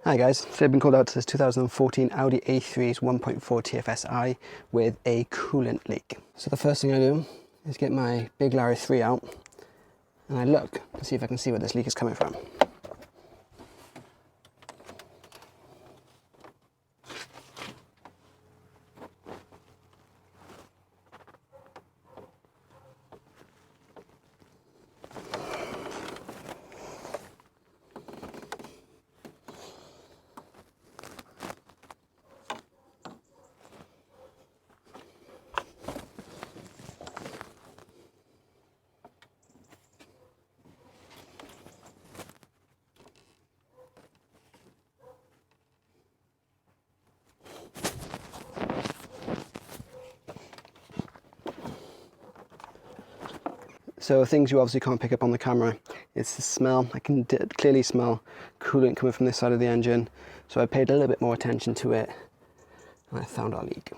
Hi guys, so I've been called out to this 2014 Audi A3's 1.4 tfsi with a coolant leak. So the first thing I do is get my big Audi A3 out and I look to see if I can see where this leak is coming from. So things you obviously can't pick up on the camera, it's the smell. I can clearly smell coolant coming from this side of the engine. So I paid a little bit more attention to it and I found our leak.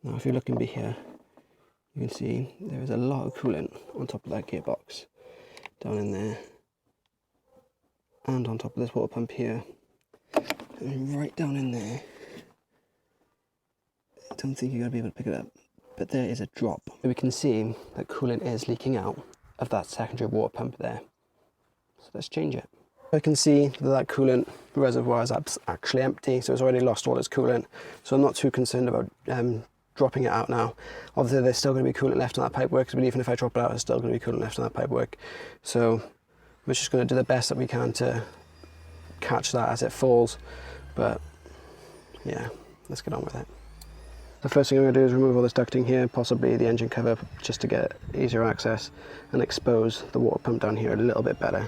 Now if you're looking here, you can see there is a lot of coolant on top of that gearbox, down in there, and on top of this water pump here, and right down in there. I don't think you're going to be able to pick it up, but there is a drop. We can see that coolant is leaking out of that secondary water pump there. So let's change it. I can see that coolant reservoir is actually empty, so it's already lost all its coolant. So I'm not too concerned about dropping it out now. Obviously there's still going to be coolant left on that pipework, but even if I drop it out, there's still going to be coolant left on that pipework. So we're just going to do the best that we can to catch that as it falls. But yeah, let's get on with it. The first thing I'm going to do is remove all this ducting here, possibly the engine cover, just to get easier access and expose the water pump down here a little bit better.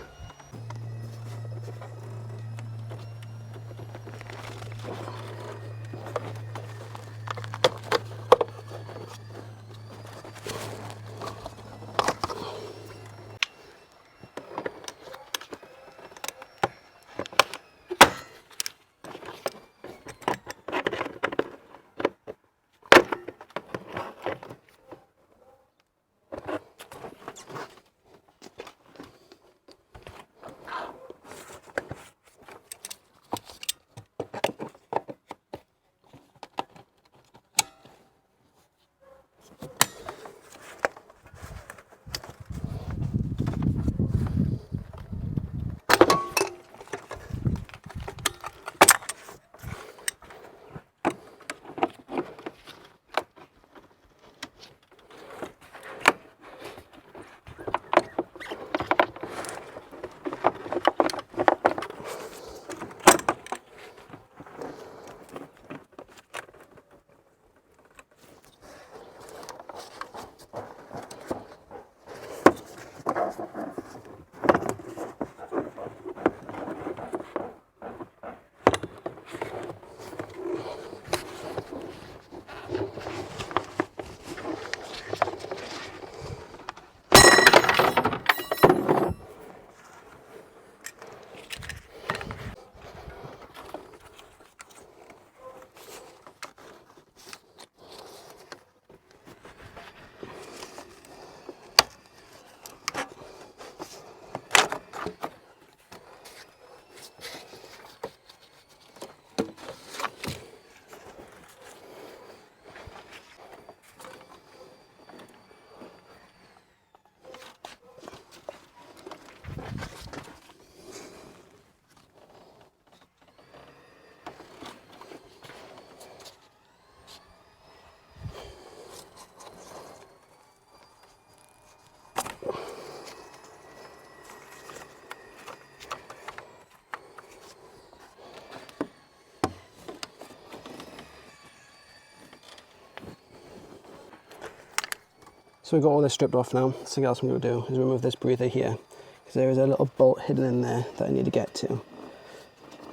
So we've got all this stripped off now. Something else I'm going to do is remove this breather here, because there is a little bolt hidden in there that I need to get to.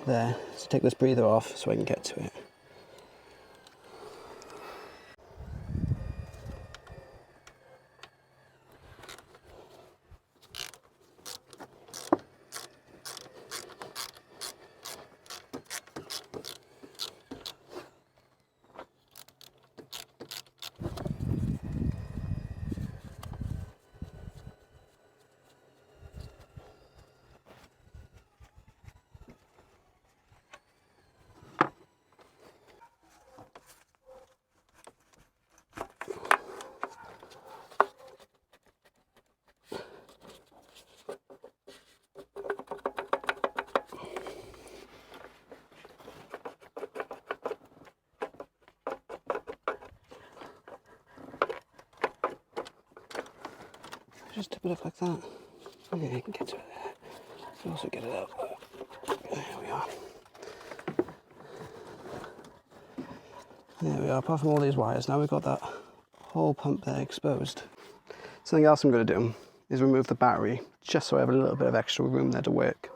There, so take this breather off so I can get to it. Just tip it up like that. Okay, you can get to it there. You can also get it up. There we are. There we are, apart from all these wires, now we've got that whole pump there exposed. Something else I'm going to do is remove the battery, just so I have a little bit of extra room there to work.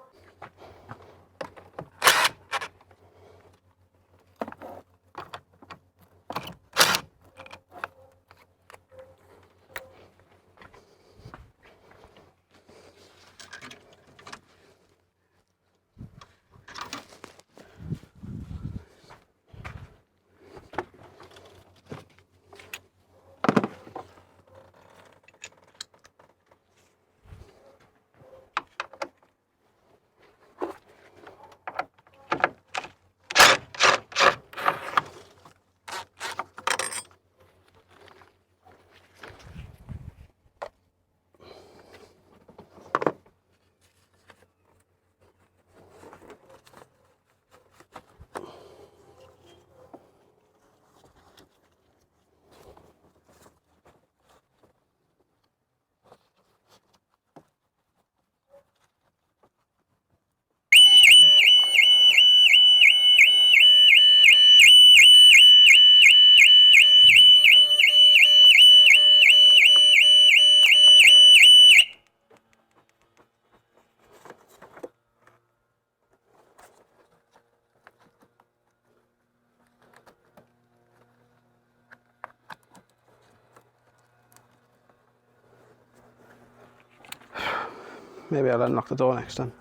Maybe I'll unlock the door next time.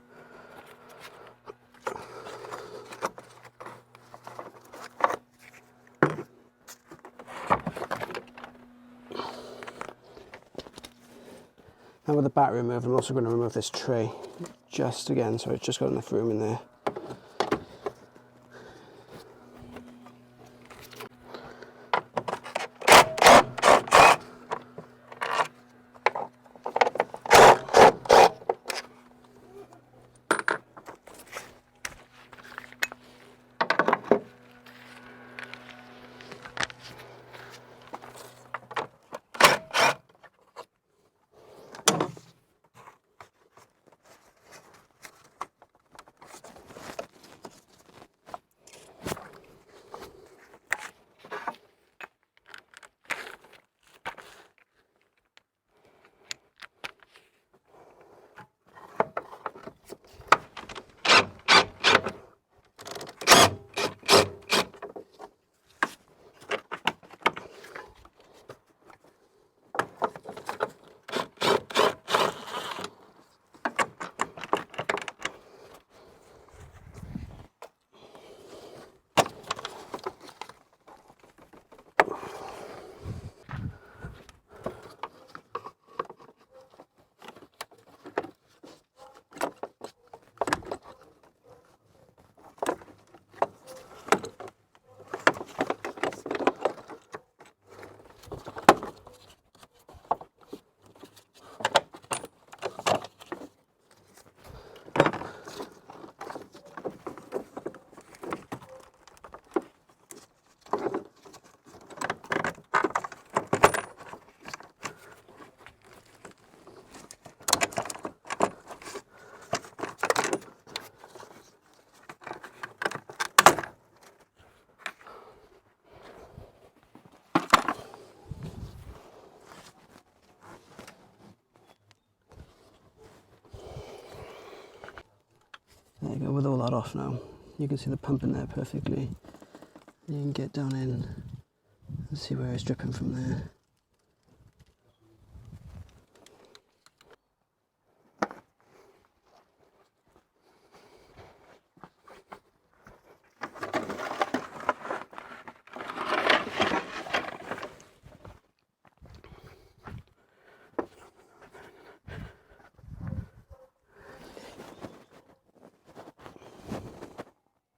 And with the battery removed, I'm also going to remove this tray just again, so it's just got enough room in there. There you go, with all that off now, you can see the pump in there perfectly. You can get down in and see where it's dripping from there.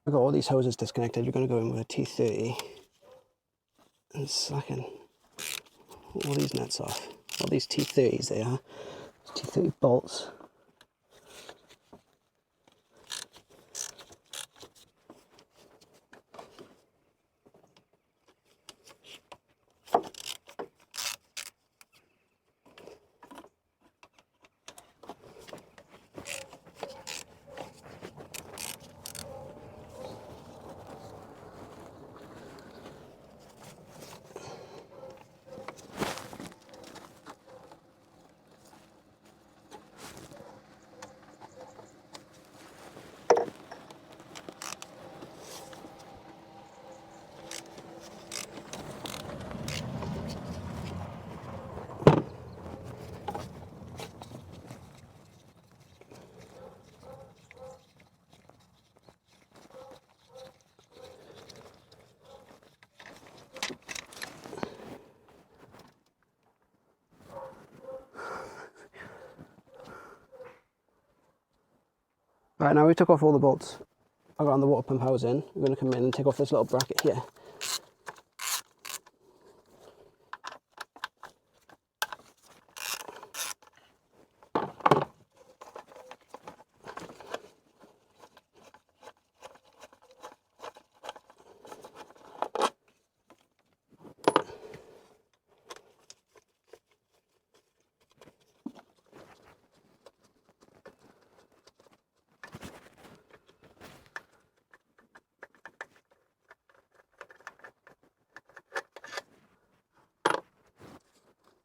I've got all these hoses disconnected. You're going to go in with a T30 and slacken all these nuts off. All these T30s they are. T30 bolts. Right, now we took off all the bolts around the water pump housing. We're going to come in and take off this little bracket here.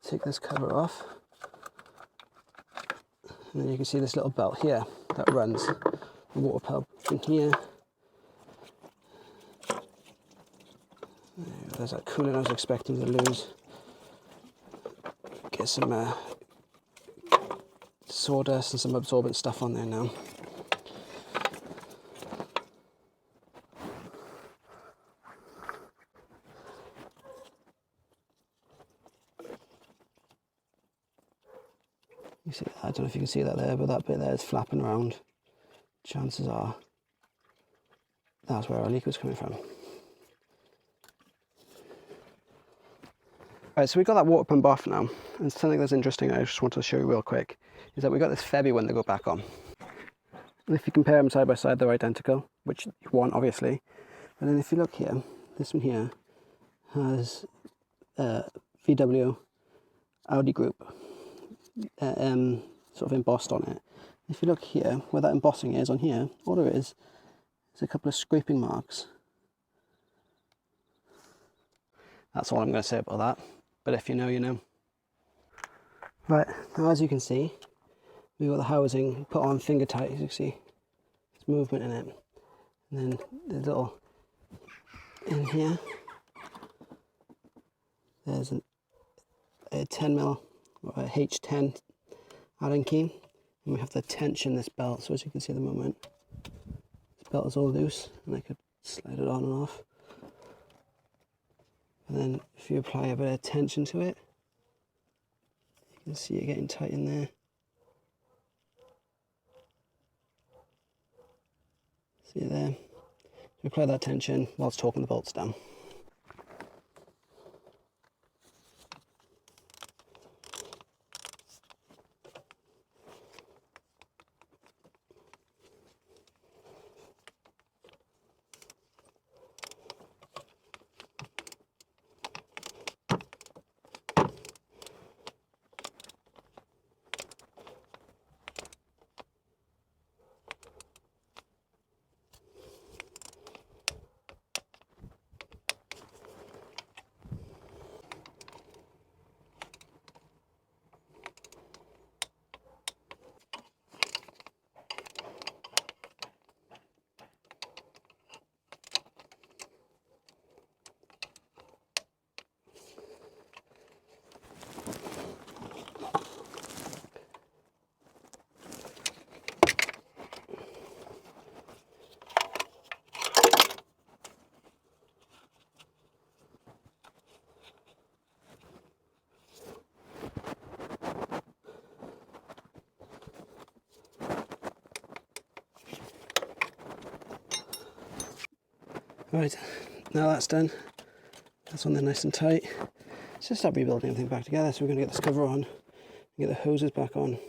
Take this cover off, and then you can see this little belt here that runs the water pump in here. There's that coolant I was expecting to lose. Get some sawdust and some absorbent stuff on there now. You see, I don't know if you can see that there, but that bit there is flapping around. Chances are that's where our leak was coming from. Right, so we got that water pump off now, and something that's interesting I just wanted to show you real quick is that we got this Febby one to go back on. And if you compare them side by side, they're identical, which you want obviously. But then if you look here, this one here has VW Audi Group sort of embossed on it. If you look here, where that embossing is on here, all there is a couple of scraping marks. That's all I'm going to say about that, but if you know, you know. Right, now as you can see, we've got the housing put on finger tight, as you can see. There's movement in it. And then the little, in here, there's a 10mm or a H10 Allen key, and we have to tension this belt. So as you can see at the moment, this belt is all loose, and I could slide it on and off. And then if you apply a bit of tension to it, you can see it getting tight in there. See it there? You apply that tension whilst torquing the bolts down. Right, now that's done, that's on there nice and tight. Let's just start rebuilding everything back together. So we're going to get this cover on, and get the hoses back on.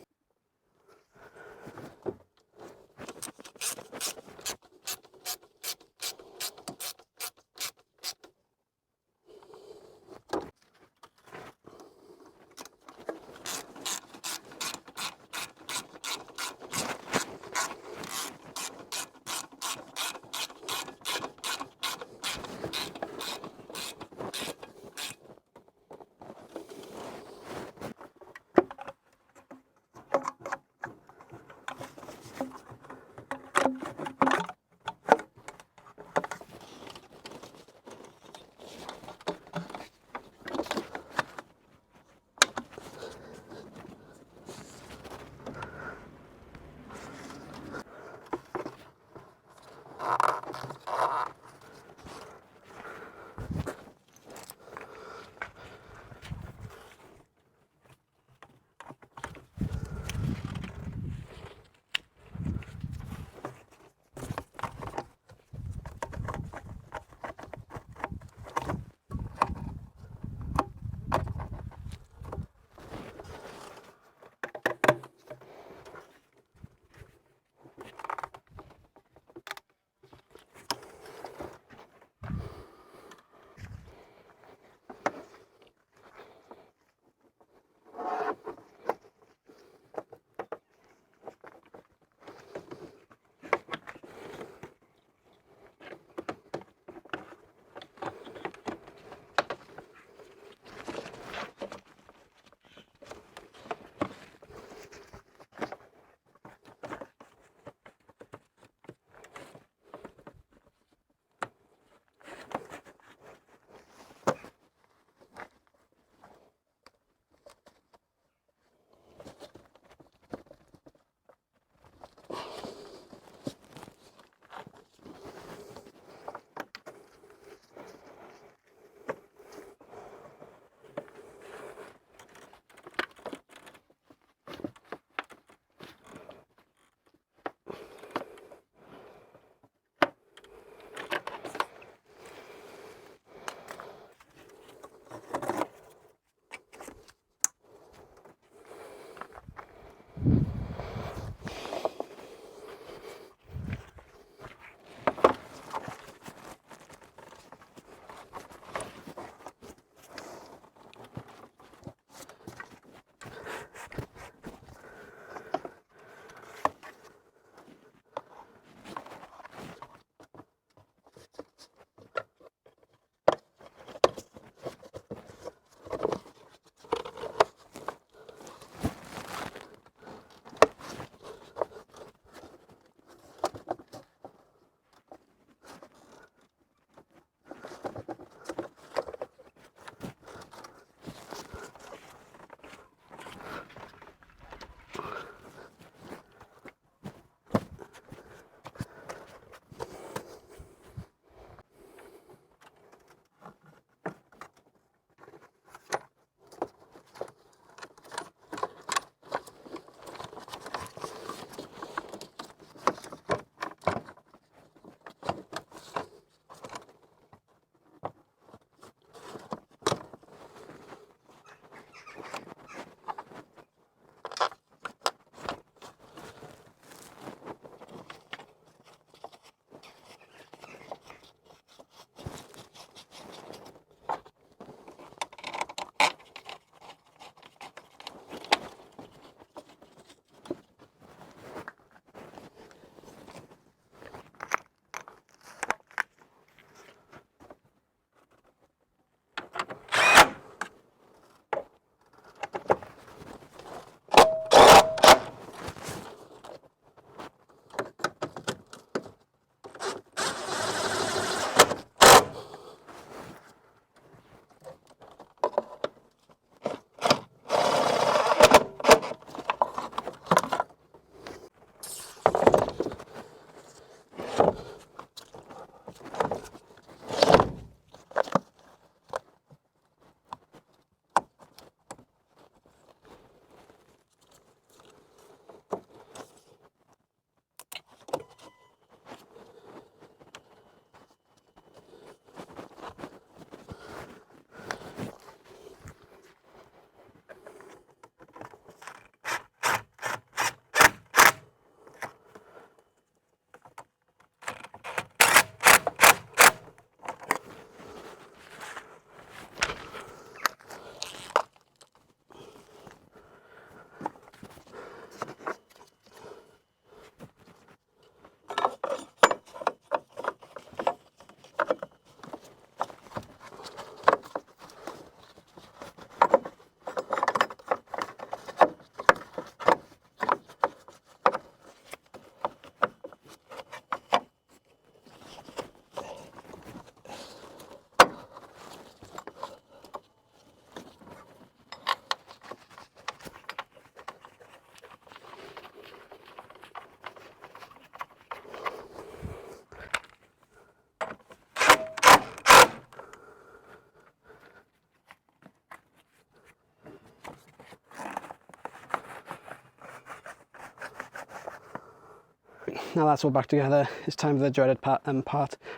now that's all back together, it's time for the dreaded part.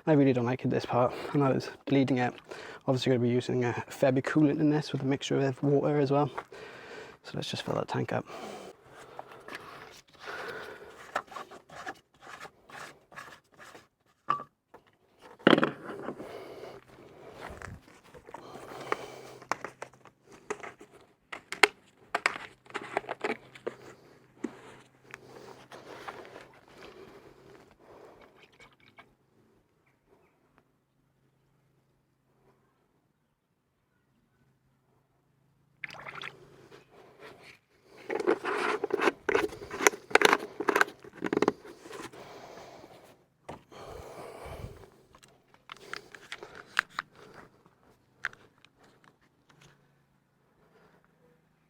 I really don't like it, this part. I know it's bleeding it. Obviously going to be using a fair bit of coolant in this with a mixture of water as well. So let's just fill that tank up.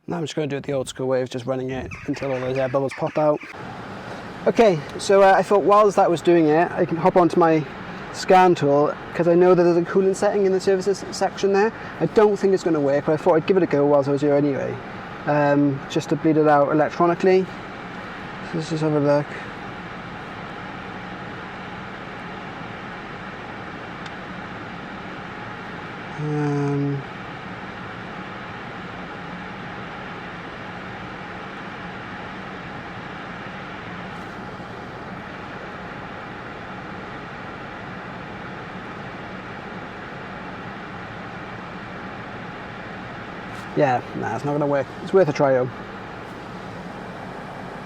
Now I'm just going to do it the old school way of just running it until all those air bubbles pop out. Okay, so I thought whilst that was doing it, I can hop onto my scan tool, because I know that there's a coolant setting in the services section there. I don't think it's going to work, but I thought I'd give it a go whilst I was here anyway, just to bleed it out electronically. So let's just have a look. Yeah, nah, it's not going to work. It's worth a try though.